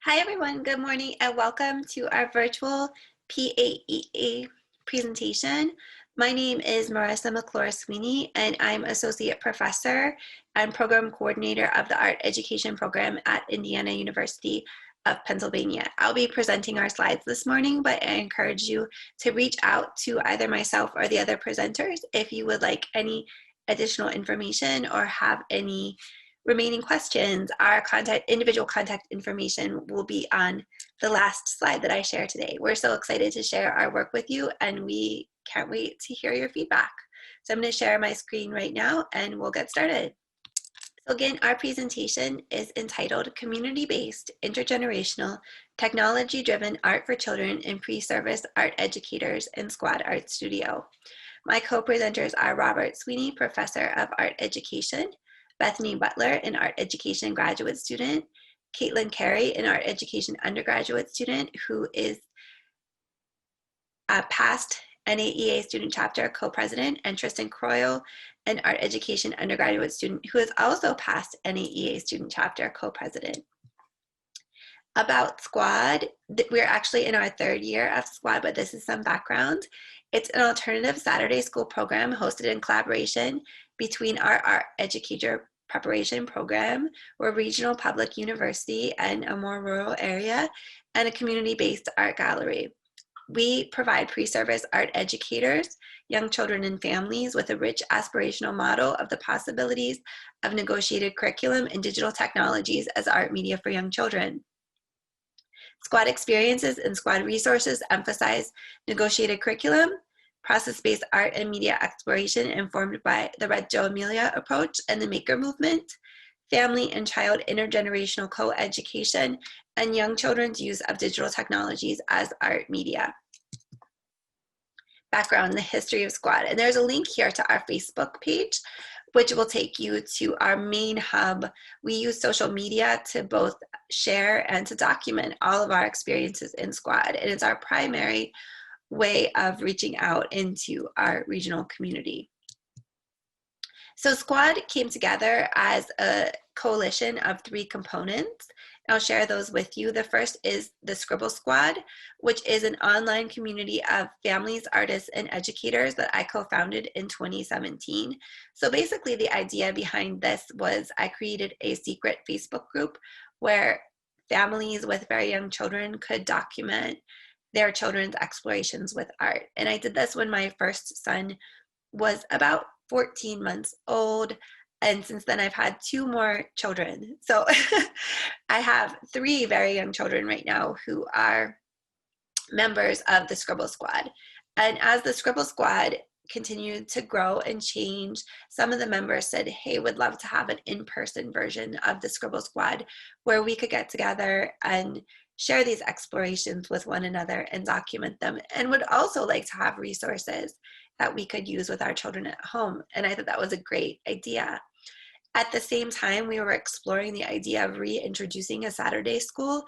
Hi everyone, good morning and welcome to our virtual PAEA presentation. My name is Marissa McClure-Sweeney and I'm Associate Professor and Program Coordinator of the Art Education Program at Indiana University of Pennsylvania. I'll be presenting our slides this morning, but I encourage you to reach out to either myself or the other presenters if you would like any additional information or have any remaining questions. Our individual contact information will be on the last slide that I share today. We're so excited to share our work with you and we can't wait to hear your feedback. So I'm going to share my screen right now and we'll get started. So again, our presentation is entitled Community-Based, Intergenerational, Technology-Driven Art for Children and Pre-Service Art Educators in Squad Art Studio. My co-presenters are Robert Sweeney, Professor of Art Education, Bethany Butler, an art education graduate student, Caitlin Carey, an art education undergraduate student who is a past NAEA student chapter co-president, and Tristan Croyle, an art education undergraduate student who is also past NAEA student chapter co-president. About Squad, we're actually in our third year of Squad, but this is some background. It's an alternative Saturday school program hosted in collaboration between our art educator preparation program, or regional public university and a more rural area, and a community-based art gallery. We provide pre-service art educators, young children and families with a rich aspirational model of the possibilities of negotiated curriculum and digital technologies as art media for young children. Squad experiences and Squad resources emphasize negotiated curriculum, process-based art and media exploration informed by the Reggio Emilia approach and the maker movement, family and child intergenerational co-education, and young children's use of digital technologies as art media. Background, the history of Squad. And there's a link here to our Facebook page, which will take you to our main hub. We use social media to both share and to document all of our experiences in Squad. And it's our primary way of reaching out into our regional community. So Squad came together as a coalition of 3 components. I'll share those with you. The first is the Scribble Squad, which is an online community of families, artists, and educators that I co-founded in 2017. So basically the idea behind this was I created a secret Facebook group where families with very young children could document their children's explorations with art. And I did this when my first son was about 14 months old. And since then I've had 2 more children. So I have 3 very young children right now who are members of the Scribble Squad. And as the Scribble Squad continued to grow and change, some of the members said, hey, would love to have an in-person version of the Scribble Squad where we could get together and share these explorations with one another and document them, and would also like to have resources that we could use with our children at home. And I thought that was a great idea. At the same time, we were exploring the idea of reintroducing a Saturday school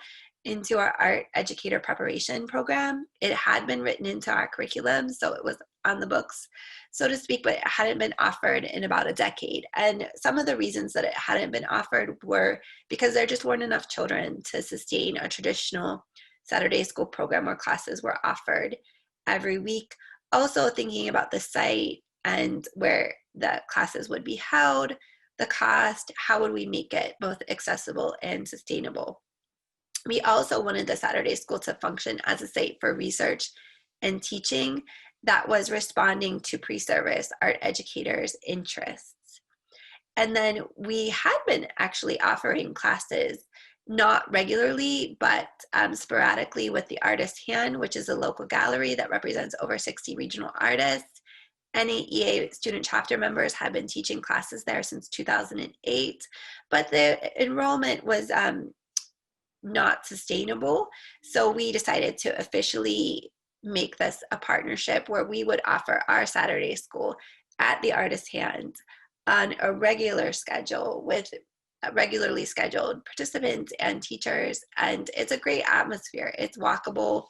into our art educator preparation program. It had been written into our curriculum, so it was on the books, so to speak, but it hadn't been offered in about a decade. And some of the reasons that it hadn't been offered were because there just weren't enough children to sustain a traditional Saturday school program where classes were offered every week. Also thinking about the site and where the classes would be held, the cost, how would we make it both accessible and sustainable. We also wanted the Saturday school to function as a site for research and teaching that was responding to pre-service art educators' interests. And then we had been actually offering classes, not regularly, but sporadically with the Artist Hand, which is a local gallery that represents over 60 regional artists. NAEA student chapter members have been teaching classes there since 2008, but the enrollment was not sustainable. So we decided to officially make this a partnership where we would offer our Saturday school at the Artist Hand on a regular schedule with regularly scheduled participants and teachers. And it's a great atmosphere. It's walkable,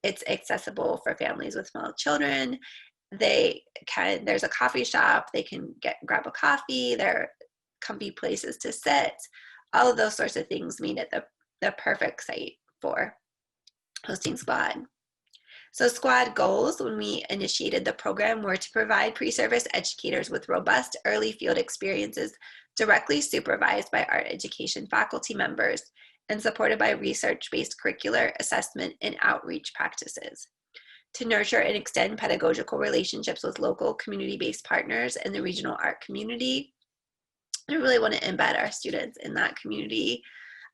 it's accessible for families with small children. There's a coffee shop, they can grab a coffee, there are comfy places to sit. All of those sorts of things made it the the perfect site for hosting Squad. So Squad goals when we initiated the program were to provide pre-service educators with robust early field experiences directly supervised by art education faculty members and supported by research-based curricular assessment and outreach practices. To nurture and extend pedagogical relationships with local community-based partners in the regional art community. I really want to embed our students in that community,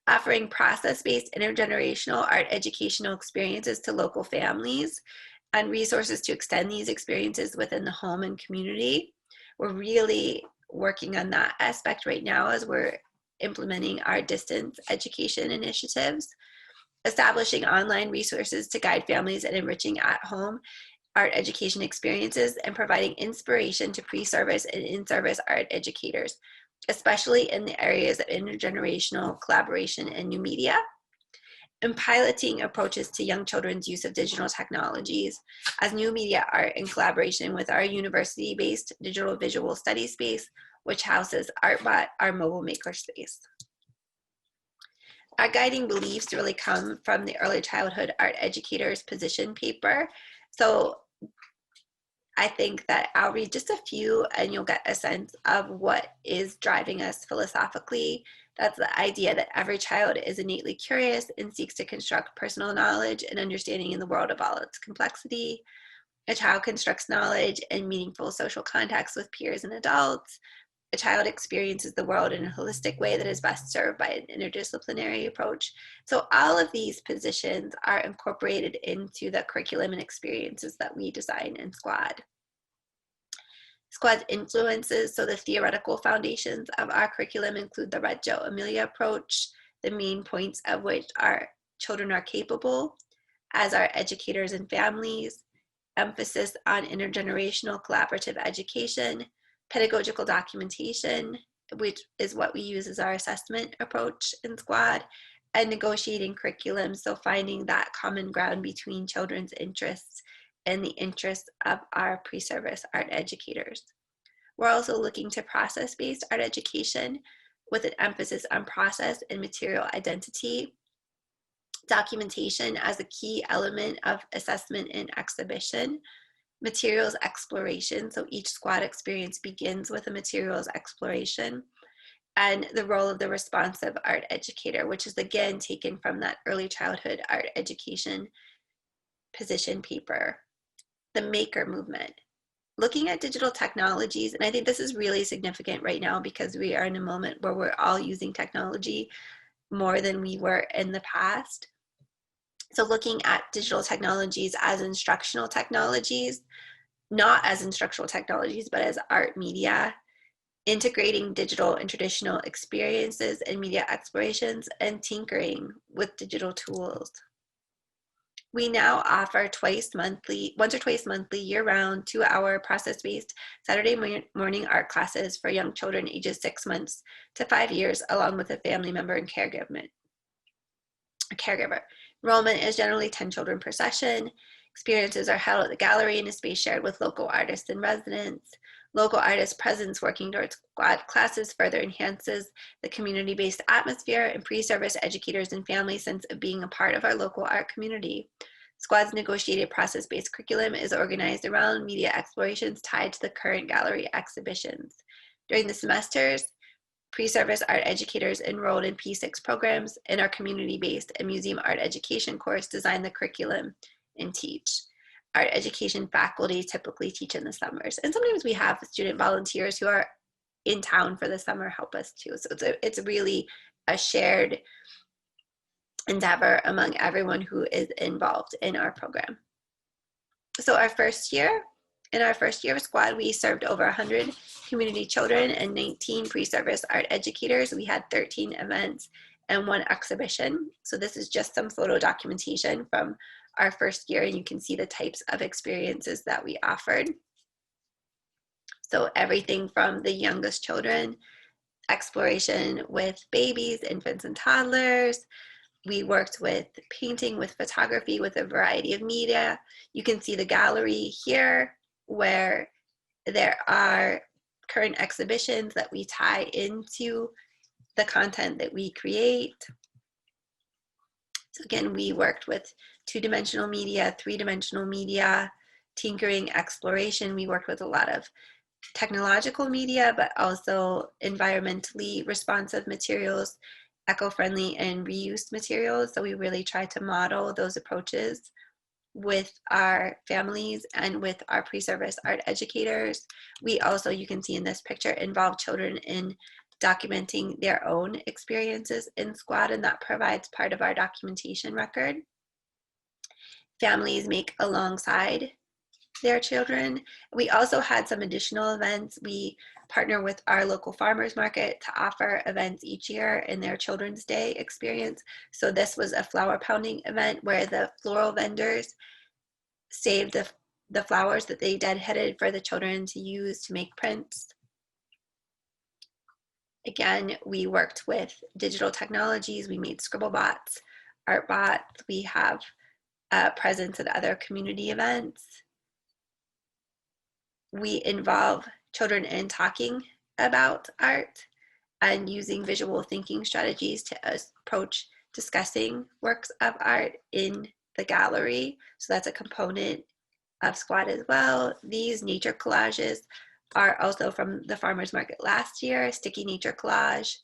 offering process-based intergenerational art educational experiences to local families and resources to extend these experiences within the home and community. We're really working on that aspect right now as we're implementing our distance education initiatives, establishing online resources to guide families in enriching at-home art education experiences, and providing inspiration to pre-service and in-service art educators, especially in the areas of intergenerational collaboration and new media, and piloting approaches to young children's use of digital technologies as new media art in collaboration with our university-based digital visual studies space, which houses ArtBot, our mobile makerspace. Our guiding beliefs really come from the Early Childhood Art Educators position paper. So I think that I'll read just a few and you'll get a sense of what is driving us philosophically. That's the idea that every child is innately curious and seeks to construct personal knowledge and understanding in the world of all its complexity. A child constructs knowledge and meaningful social contacts with peers and adults. A child experiences the world in a holistic way that is best served by an interdisciplinary approach. So all of these positions are incorporated into the curriculum and experiences that we design in Squad. Squad's influences, so the theoretical foundations of our curriculum include the Reggio Emilia approach, the main points of which are children are capable, as are educators and families, emphasis on intergenerational collaborative education, pedagogical documentation, which is what we use as our assessment approach in Squad, and negotiating curriculum, so finding that common ground between children's interests and the interests of our pre-service art educators. We're also looking to process-based art education with an emphasis on process and material identity, documentation as a key element of assessment and exhibition, materials exploration, so each Squad experience begins with a materials exploration, and the role of the responsive art educator, which is again taken from that Early Childhood Art Education position paper. The maker movement, looking at digital technologies, and I think this is really significant right now because we are in a moment where we're all using technology more than we were in the past. So looking at digital technologies as instructional technologies, not as instructional technologies, but as art media, integrating digital and traditional experiences and media explorations, and tinkering with digital tools. We now offer once or twice monthly, year-round, 2-hour process-based Saturday morning art classes for young children ages 6 months to 5 years, along with a family member and caregiver. Enrollment is generally 10 children per session. Experiences are held at the gallery in a space shared with local artists and residents. Local artist presence working towards Squad classes further enhances the community-based atmosphere, and pre-service educators and families' sense of being a part of our local art community. Squad's negotiated process-based curriculum is organized around media explorations tied to the current gallery exhibitions. During the semesters, pre-service art educators enrolled in P6 programs in our community-based and museum art education course design the curriculum and teach. Art education faculty typically teach in the summers, and sometimes we have student volunteers who are in town for the summer help us too. So it's really a shared endeavor among everyone who is involved in our program. So in our first year of Squad, we served over 100 community children and 19 pre-service art educators. We had 13 events and 1 exhibition. So this is just some photo documentation from our first year, and you can see the types of experiences that we offered. So everything from the youngest children, exploration with babies, infants, and toddlers. We worked with painting, with photography, with a variety of media. You can see the gallery here where there are current exhibitions that we tie into the content that we create. So again, we worked with two-dimensional media, three-dimensional media, tinkering, exploration. We worked with a lot of technological media, but also environmentally responsive materials, eco-friendly and reused materials. So we really tried to model those approaches with our families and with our pre-service art educators. We also, you can see in this picture, involve children in documenting their own experiences in squad, and that provides part of our documentation record. Families make alongside their children. We also had some additional events. We partner with our local farmers market to offer events each year in their Children's Day experience. So this was a flower pounding event where the floral vendors saved the flowers that they deadheaded for the children to use to make prints. Again, we worked with digital technologies. We made scribble bots, art bots. We have a presence at other community events. We involve children in talking about art and using visual thinking strategies to approach discussing works of art in the gallery. So that's a component of squad as well. These nature collages are also from the farmers market last year, sticky nature collage,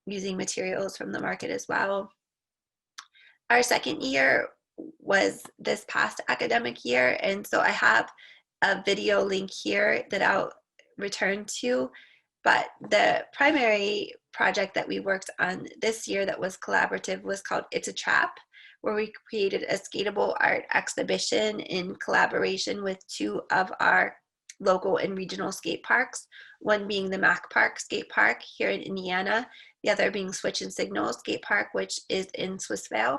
using materials from the market as well. Our second year was this past academic year, and so I have a video link here that I'll return to, but the primary project that we worked on this year that was collaborative was called It's a Trap, where we created a skatable art exhibition in collaboration with two of our local and regional skate parks, one being the Mac Park Skate Park here in Indiana, the other being Switch and Signal Skate Park, which is in Swissvale,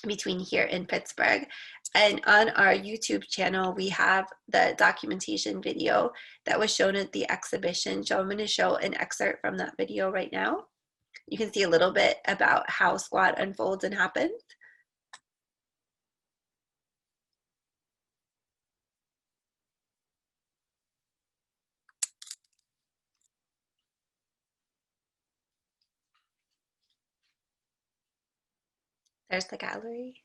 between here and Pittsburgh. And on our YouTube channel, we have the documentation video that was shown at the exhibition. So I'm going to show an excerpt from that video right now. You can see a little bit about how squad unfolds and happens. There's the gallery.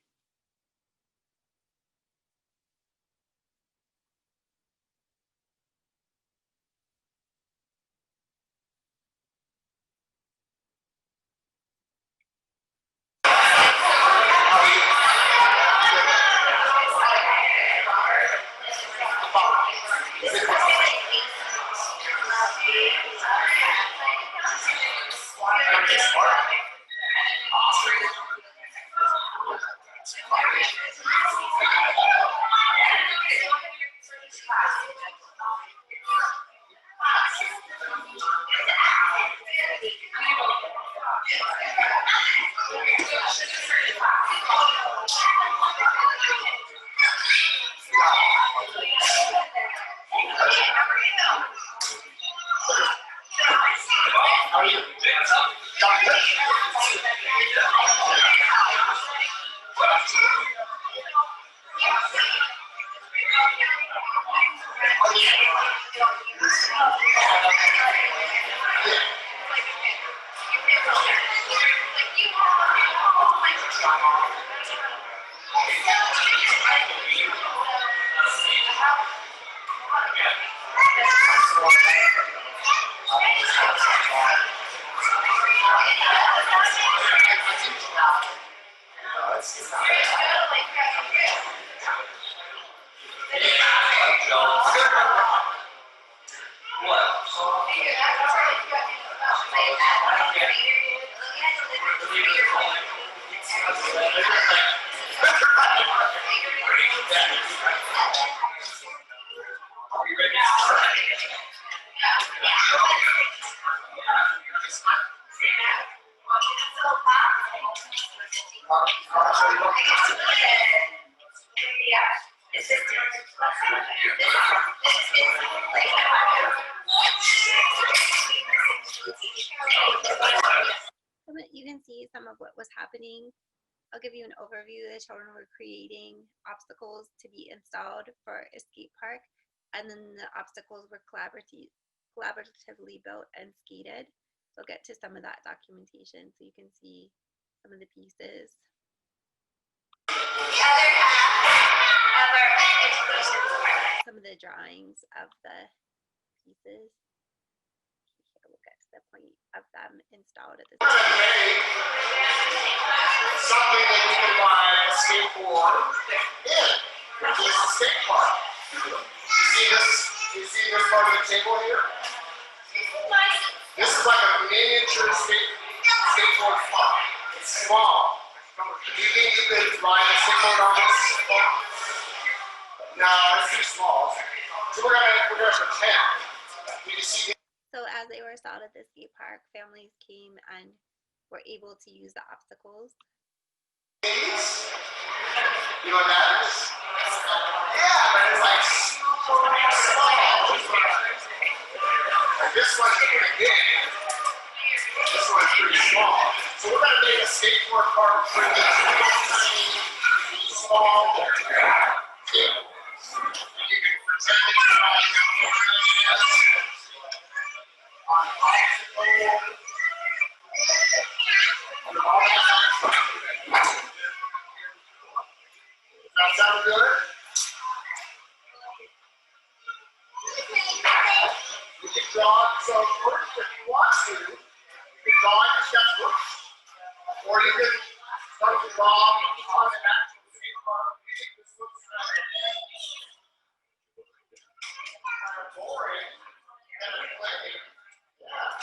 You can see some of what was happening. I'll give you an overview. The children were creating obstacles to be installed for a skate park, and then the obstacles were collaboratively built and skated. So I'll get to some of that documentation so you can see some of the pieces. some of the drawings of the pieces. Here, we'll get to the point of them installed at this point. Something that you can buy a skateboard in, which is a skate park. You see this part of the table here? This is like a miniature skateboard park. It's small. Do you think you could ride a skateboard on this? No, it's too small. So we're gonna pretend. You see. So as they were installed at the skate park, families came and were able to use the obstacles. You know what that is? Yeah, but it's like super small. Like this one's pretty big. This one's pretty small. So we're gonna make a skateboard park pretty tiny, small. You can pretend it's on obstacles. That sound good? You can draw it so first if you want to. You can draw it in sketchbook. Or you can start to draw on an actual skateboard. This looks kind of boring and playing. Yeah.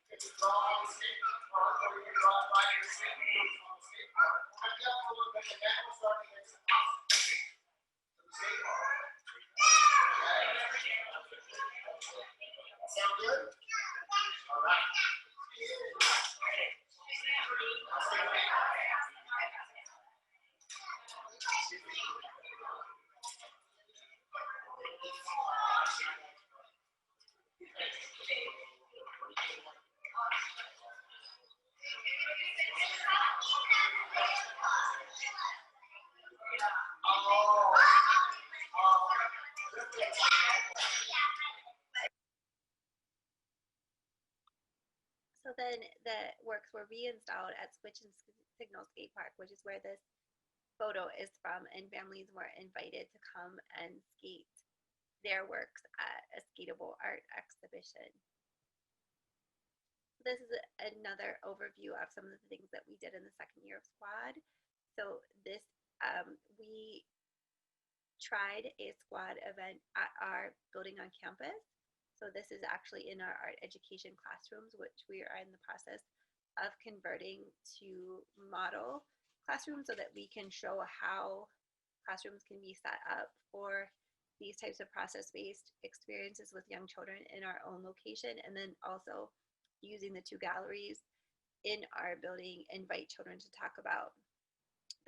You can draw on the skateboard or you can draw it by your skateboard on the skateboard. And then a little bit, and then we'll start to make some obstacles. Sound good? All right. So then the works were reinstalled at Switch and Signal Skate Park, which is where this photo is from, and families were invited to come and skate their works at a skatable art exhibition. This is another overview of some of the things that we did in the second year of Squad. So this, we tried a Squad event at our building on campus. So this is actually in our art education classrooms, which we are in the process of converting to model classrooms so that we can show how classrooms can be set up for these types of process-based experiences with young children in our own location, and then also using the two galleries in our building, invite children to talk about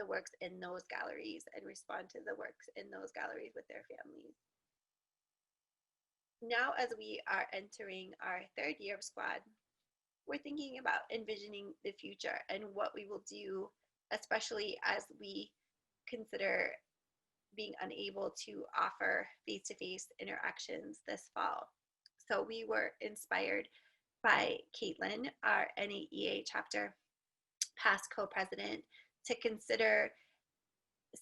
the works in those galleries and respond to the works in those galleries with their families. Now, as we are entering our third year of Squad, we're thinking about envisioning the future and what we will do, especially as we consider being unable to offer face-to-face interactions this fall. So we were inspired by Caitlin, our NAEA chapter past co-president, to consider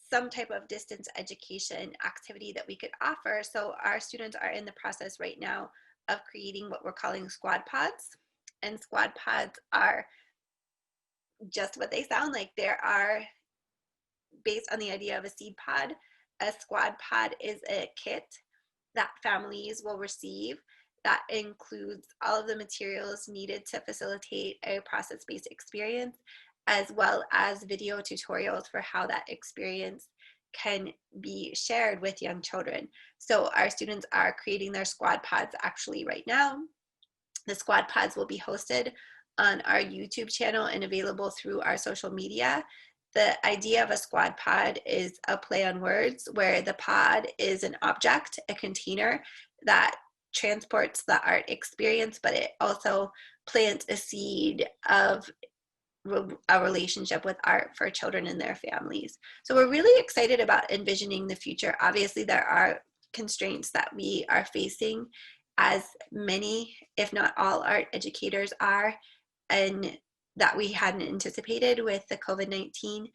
some type of distance education activity that we could offer. So our students are in the process right now of creating what we're calling squad pods. And squad pods are just what they sound like. They are based on the idea of a seed pod. A squad pod is a kit that families will receive that includes all of the materials needed to facilitate a process-based experience, as well as video tutorials for how that experience can be shared with young children. So our students are creating their squad pods actually right now. The squad pods will be hosted on our YouTube channel and available through our social media. The idea of a squad pod is a play on words, where the pod is an object, a container that transports the art experience, but it also plants a seed of a relationship with art for children and their families. So we're really excited about envisioning the future. Obviously, there are constraints that we are facing, as many, if not all, art educators are, and that we hadn't anticipated with the COVID-19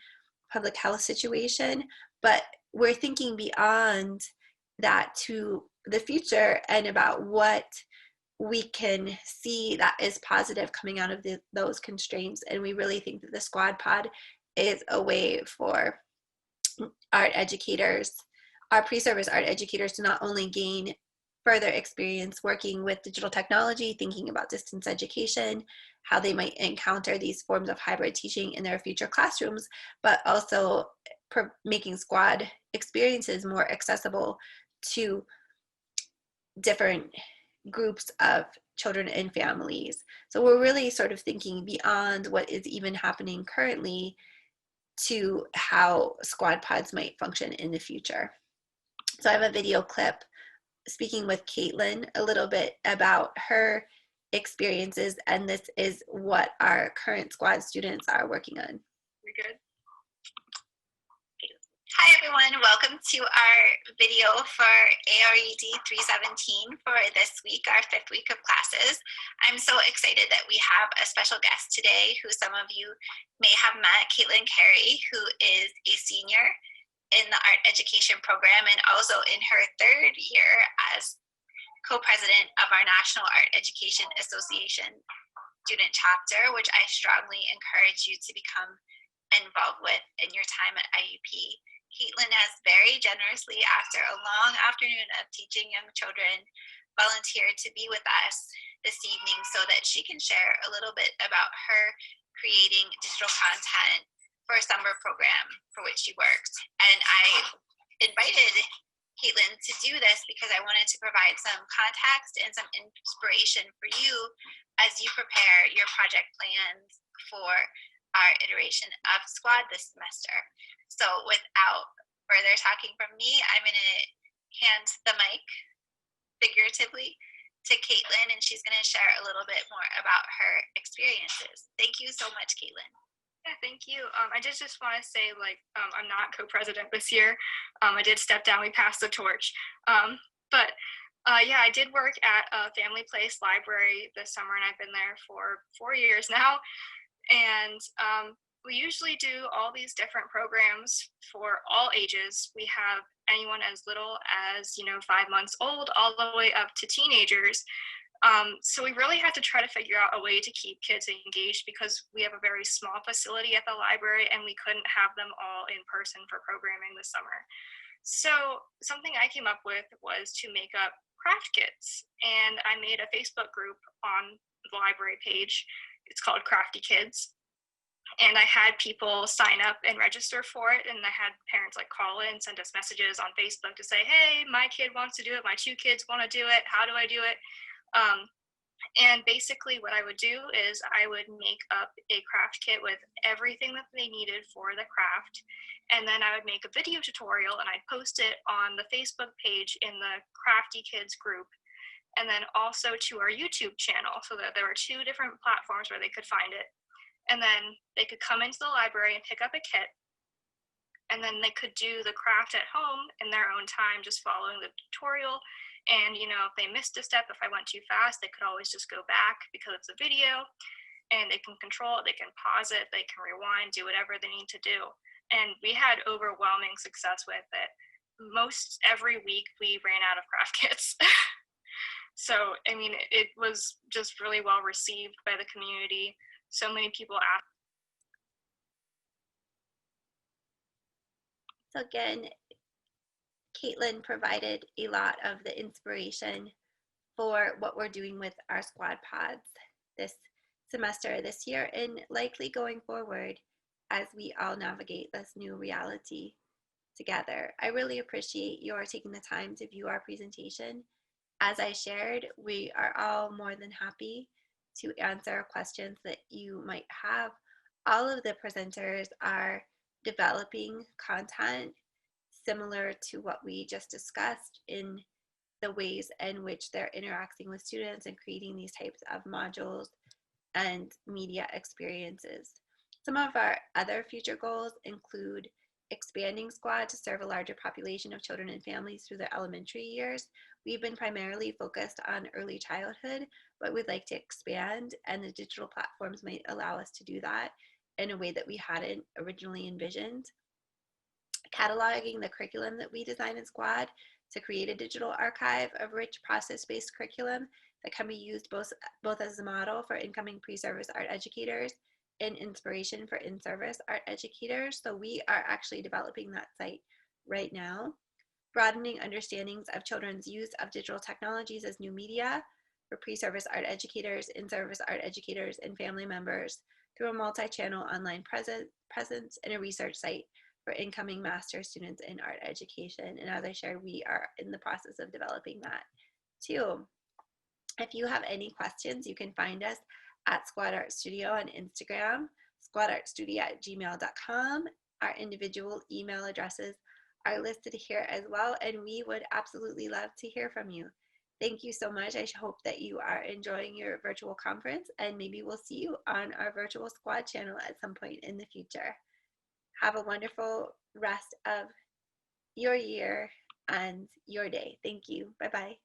public health situation. But we're thinking beyond that to the future and about what we can see that is positive coming out of those constraints. And we really think that the Squad Pod is a way for art educators, our pre-service art educators, to not only gain further experience working with digital technology, thinking about distance education, how they might encounter these forms of hybrid teaching in their future classrooms, but also making squad experiences more accessible to different groups of children and families. So we're really sort of thinking beyond what is even happening currently to how squad pods might function in the future. So I have a video clip speaking with Caitlin a little bit about her experiences, and this is what our current squad students are working on. We good? Hi everyone, welcome to our video for ARED 317 for this week, our 5th week of classes. I'm so excited that we have a special guest today who some of you may have met, Caitlin Carey, who is a senior in the art education program and also in her 3rd year as co-president of our National Art Education Association student chapter, which I strongly encourage you to become involved with in your time at IUP. Caitlin has very generously, after a long afternoon of teaching young children, volunteered to be with us this evening so that she can share a little bit about her creating digital content for a summer program for which she works. And I invited Caitlin to do this because I wanted to provide some context and some inspiration for you as you prepare your project plans for our iteration of Squad this semester. So without further talking from me, I'm going to hand the mic figuratively to Caitlin, and she's going to share a little bit more about her experiences. Thank you so much, Caitlin. Yeah, thank you. I just want to say, I'm not co-president this year. I did step down. We passed the torch. Yeah, I did work at a Family Place library this summer, and I've been there for 4 years now. And we usually do all these different programs for all ages. We have anyone as little as 5 months old all the way up to teenagers. So we really had to try to figure out a way to keep kids engaged because we have a very small facility at the library and we couldn't have them all in person for programming this summer. So something I came up with was to make up craft kits, and I made a Facebook group on the library page. It's called Crafty Kids. And I had people sign up and register for it. And I had parents call in, send us messages on Facebook to say, hey, my kid wants to do it. My 2 kids want to do it. How do I do it? And basically what I would do is I would make up a craft kit with everything that they needed for the craft. And then I would make a video tutorial and I'd post it on the Facebook page in the Crafty Kids group. And then also to our YouTube channel, so that there were 2 different platforms where they could find it. And then they could come into the library and pick up a kit. And then they could do the craft at home in their own time, just following the tutorial. And, if they missed a step, if I went too fast, they could always just go back because it's a video. And they can control it, they can pause it, they can rewind, do whatever they need to do. And we had overwhelming success with it. Most every week we ran out of craft kits. So, it was just really well received by the community. So many people asked. So again, Caitlin provided a lot of the inspiration for what we're doing with our squad pods this semester, this year, and likely going forward as we all navigate this new reality together. I really appreciate your taking the time to view our presentation. As I shared, we are all more than happy to answer questions that you might have. All of the presenters are developing content similar to what we just discussed in the ways in which they're interacting with students and creating these types of modules and media experiences. Some of our other future goals include expanding Squad to serve a larger population of children and families through their elementary years. We've been primarily focused on early childhood, but we'd like to expand, and the digital platforms might allow us to do that in a way that we hadn't originally envisioned. Cataloging the curriculum that we design in Squad to create a digital archive of rich process-based curriculum that can be used both as a model for incoming pre-service art educators and inspiration for in-service art educators. So we are actually developing that site right now. Broadening understandings of children's use of digital technologies as new media for pre-service art educators, in-service art educators, and family members through a multi-channel online presence and a research site for incoming master students in art education. And as I shared, we are in the process of developing that too. If you have any questions, you can find us at Squad Art Studio on Instagram, squadartstudio@gmail.com. Our individual email addresses are listed here as well, and we would absolutely love to hear from you. Thank you so much. I hope that you are enjoying your virtual conference, and maybe we'll see you on our virtual squad channel at some point in the future. Have a wonderful rest of your year and your day. Thank you. Bye-bye.